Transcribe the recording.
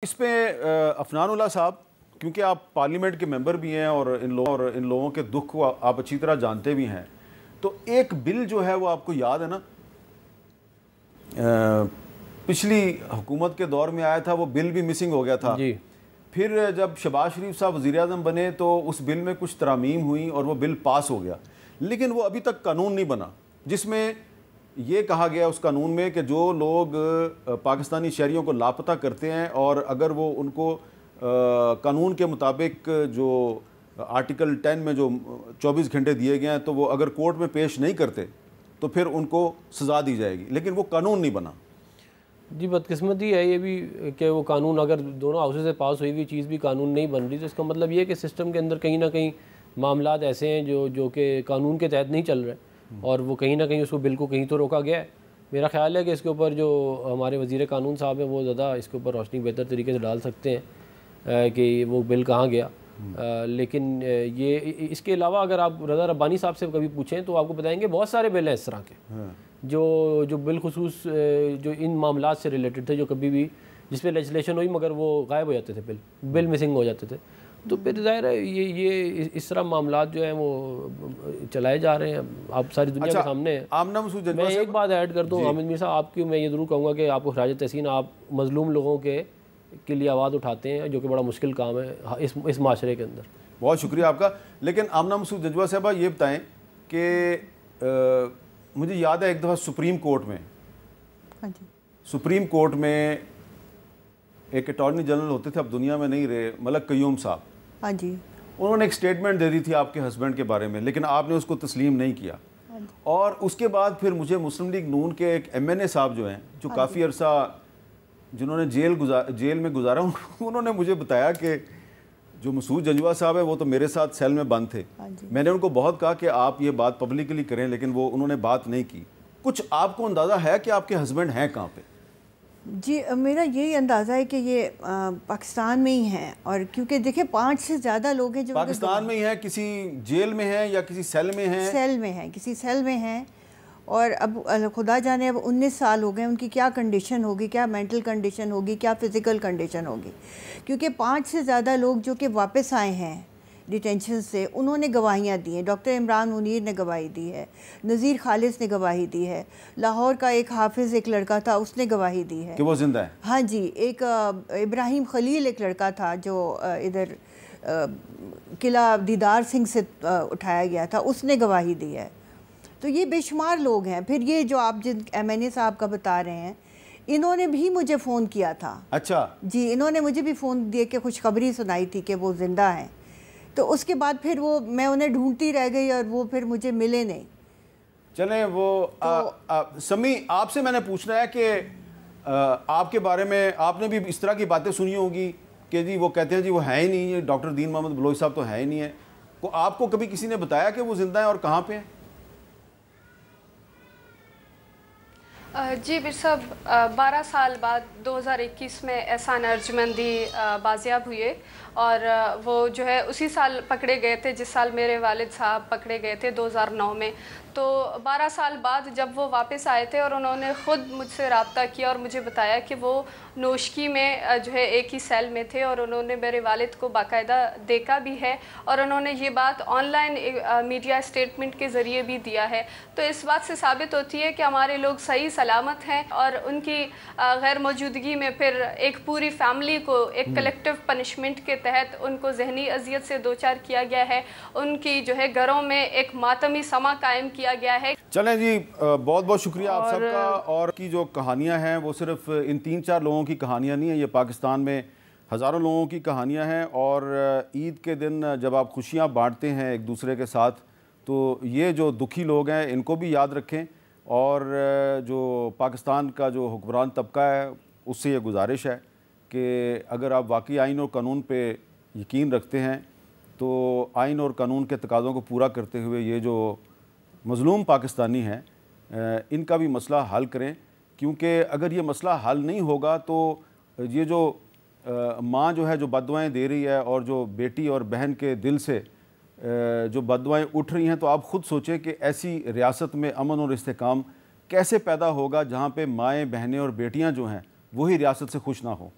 اس پہ عفنان اللہ صاحب، کیونکہ آپ پارلیمنٹ کے ممبر بھی ہیں اور ان لوگوں کے دکھ کو آپ اچھی طرح جانتے بھی ہیں، تو ایک بل جو ہے وہ آپ کو یاد ہے نا، پچھلی حکومت کے دور میں آیا تھا، وہ بل بھی مسنگ ہو گیا تھا جی۔ پھر جب شہباز شریف صاحب وزیر اعظم بنے تو اس بل میں کچھ ترامیم ہوئیں اور وہ بل پاس ہو گیا، لیکن وہ ابھی تک قانون نہیں بنا، جس میں یہ کہا گیا اس قانون میں کہ جو لوگ پاکستانی شہریوں کو لاپتہ کرتے ہیں اور اگر وہ ان کو قانون کے مطابق جو آرٹیکل 10 میں جو 24 گھنٹے دیے گئے ہیں تو وہ اگر کورٹ میں پیش نہیں کرتے تو پھر ان کو سزا دی جائے گی، لیکن وہ قانون نہیں بنا۔ جی بدقسمتی ہے یہ بھی کہ وہ قانون اگر دونوں ہاؤسز سے پاس ہوئی ہوئی چیز بھی قانون نہیں بن رہی، تو اس کا مطلب یہ ہے کہ سسٹم کے اندر کہیں نہ کہیں معاملات ایسے ہیں جو کہ قانون کے تحت نہیں چل رہے، اور وہ کہیں نہ کہیں اس کو بل کو کہیں تو روکا گیا ہے۔ میرا خیال ہے کہ اس کے اوپر جو ہمارے وزیر قانون صاحب ہیں وہ زیادہ اس کے اوپر روشنی بہتر طریقے سے ڈال سکتے ہیں کہ وہ بل کہاں گیا، لیکن یہ اس کے علاوہ اگر آپ رضا ربانی صاحب سے کبھی پوچھیں تو آپ کو بتائیں گے بہت سارے بل ہیں اس طرح کے جو بالخصوص جو ان معاملات سے ریلیٹڈ تھے، جو کبھی بھی جس پہ لیجسلیشن ہوئی مگر وہ غائب ہو جاتے تھے، بل مسنگ ہو جاتے تھے۔ تو پھر ظاہر ہے یہ اس طرح معاملات جو ہیں وہ چلائے جا رہے ہیں، آپ ساری دنیا کے سامنے ہیں۔ آمنہ مسعود ججوہ میں ایک بات ایڈ کر دوں حامد میر صاحب، آپ کی میں یہ ضرور کہوں گا کہ آپ کو خراج تحسین، آپ مظلوم لوگوں کے لیے آواز اٹھاتے ہیں، جو کہ بڑا مشکل کام ہے اس معاشرے کے اندر۔ بہت شکریہ آپ کا۔ لیکن آمنہ مسعود ججوہ صاحبہ یہ بتائیں کہ مجھے یاد ہے ایک دفعہ سپریم کورٹ میں ایک اٹارنی جنرل ہوتے تھے، اب دنیا میں نہیں رہے، ملک قیوم صاحب، ہاں جی، انہوں نے ایک سٹیٹمنٹ دے دی تھی آپ کے ہسبینڈ کے بارے میں، لیکن آپ نے اس کو تسلیم نہیں کیا، اور اس کے بعد پھر مجھے مسلم لیگ نون کے ایک ایم این اے صاحب جو ہیں، جو کافی عرصہ جنہوں نے جیل میں گزارا، انہوں نے مجھے بتایا کہ جو مسعود ججوہ صاحب ہیں وہ تو میرے ساتھ سیل میں بند تھے، میں نے ان کو بہت کہا کہ آپ یہ بات پبلکلی کریں، لیکن انہوں نے بات نہیں کی۔ کچھ آپ کو اندازہ ہے کہ آپ کے ہسبینڈ ہیں کہاں پہ؟ جی میرا یہی اندازہ ہے کہ یہ پاکستان میں ہی ہیں، اور کیونکہ دیکھیں 5 سے زیادہ لوگ ہیں جو پاکستان میں ہی ہیں، کسی جیل میں ہیں یا کسی سیل میں ہیں؟ کسی سیل میں ہیں، اور اب خدا جانے اب 19 سال ہو گئے، ان کی کیا کنڈیشن ہوگی، کیا مینٹل کنڈیشن ہوگی، کیا فزیکل کنڈیشن ہوگی، کیونکہ 5 سے زیادہ لوگ جو کہ واپس آئے ہیں ڈیٹینشن سے، انہوں نے گواہیاں دی ہیں۔ ڈاکٹر عمران منیر نے گواہی دی ہے، نذیر خالص نے گواہی دی ہے، لاہور کا ایک حافظ ایک لڑکا تھا، اس نے گواہی دی ہے کہ وہ زندہ ہے۔ ہاں جی، ایک ابراہیم خلیل ایک لڑکا تھا جو ادھر قلعہ دیدار سنگھ سے اٹھایا گیا تھا، اس نے گواہی دی ہے۔ تو یہ بے شمار لوگ ہیں۔ پھر یہ جو آپ جن ایم این اے صاحب کا بتا رہے ہیں، انہوں نے بھی مجھے فون کیا تھا۔ اچھا جی، انہوں نے مجھے بھی فون دیا کہ خوشخبری سنائی تھی کہ وہ زندہ ہیں، تو اس کے بعد پھر میں انہیں ڈھونڈتی رہ گئی اور وہ پھر مجھے ملے نہیں۔ چلیں وہ سمی، آپ سے میں نے پوچھنا ہے کہ آپ کے بارے میں آپ نے بھی اس طرح کی باتیں سنی ہوگی کہ جی وہ کہتے ہیں جی وہ ہے ہی نہیں، یہ ڈاکٹر دین محمد بلوچ صاحب تو ہے ہی نہیں ہے، آپ کو کبھی کسی نے بتایا کہ وہ زندہ ہیں اور کہاں پہ ہیں؟ جی بیر صاحب، 12 سال بعد 2021 میں احسان ارجمندی بازیاب ہوئے، اور وہ جو ہے اسی سال پکڑے گئے تھے جس سال میرے والد صاحب پکڑے گئے تھے 2009 میں۔ تو 12 سال بعد جب وہ واپس آئے تھے اور انہوں نے خود مجھ سے رابطہ کیا اور مجھے بتایا کہ وہ نوشکی میں جو ہے ایک ہی سیل میں تھے، اور انہوں نے میرے والد کو باقاعدہ دیکھا بھی ہے، اور انہوں نے یہ بات آن لائن میڈیا اسٹیٹمنٹ کے ذریعے بھی دیا ہے۔ تو اس بات سے ثابت ہوتی ہے کہ ہمارے لوگ صحیح سلامت ہیں، اور ان کی غیر موجودگی میں پھر ایک پوری فیملی کو ایک کلیکٹیو پنشمنٹ کے تحت ان کو ذہنی اذیت سے دوچار کیا گیا ہے، ان کی جو ہے گھروں میں ایک ماتمی سما قائم کیا گیا ہے۔ چلیں جی، بہت بہت شکریہ آپ سب کا۔ اور کی جو کہانیاں ہیں وہ صرف ان 3-4 لوگوں کی کہانیاں نہیں ہیں، یہ پاکستان میں ہزاروں لوگوں کی کہانیاں ہیں، اور عید کے دن جب آپ خوشیاں بانٹتے ہیں ایک دوسرے کے ساتھ تو یہ جو دکھی لوگ ہیں ان کو بھی یاد رکھیں، اور جو پاکستان کا جو حکمران طبقہ ہے اس سے یہ گزارش ہے کہ اگر آپ واقعی آئین اور قانون پہ یقین رکھتے ہیں تو آئین اور قانون کے تقاضوں کو پورا کرتے ہوئے یہ جو مظلوم پاکستانی ہیں ان کا بھی مسئلہ حل کریں، کیونکہ اگر یہ مسئلہ حل نہیں ہوگا تو یہ جو ماں جو ہے جو بددعائیں دے رہی ہے اور جو بیٹی اور بہن کے دل سے جو بددعائیں اٹھ رہی ہیں، تو آپ خود سوچیں کہ ایسی ریاست میں امن اور استحکام کیسے پیدا ہوگا جہاں پہ مائیں بہنیں اور بیٹیاں جو ہیں وہی ریاست سے خوش نہ ہوں۔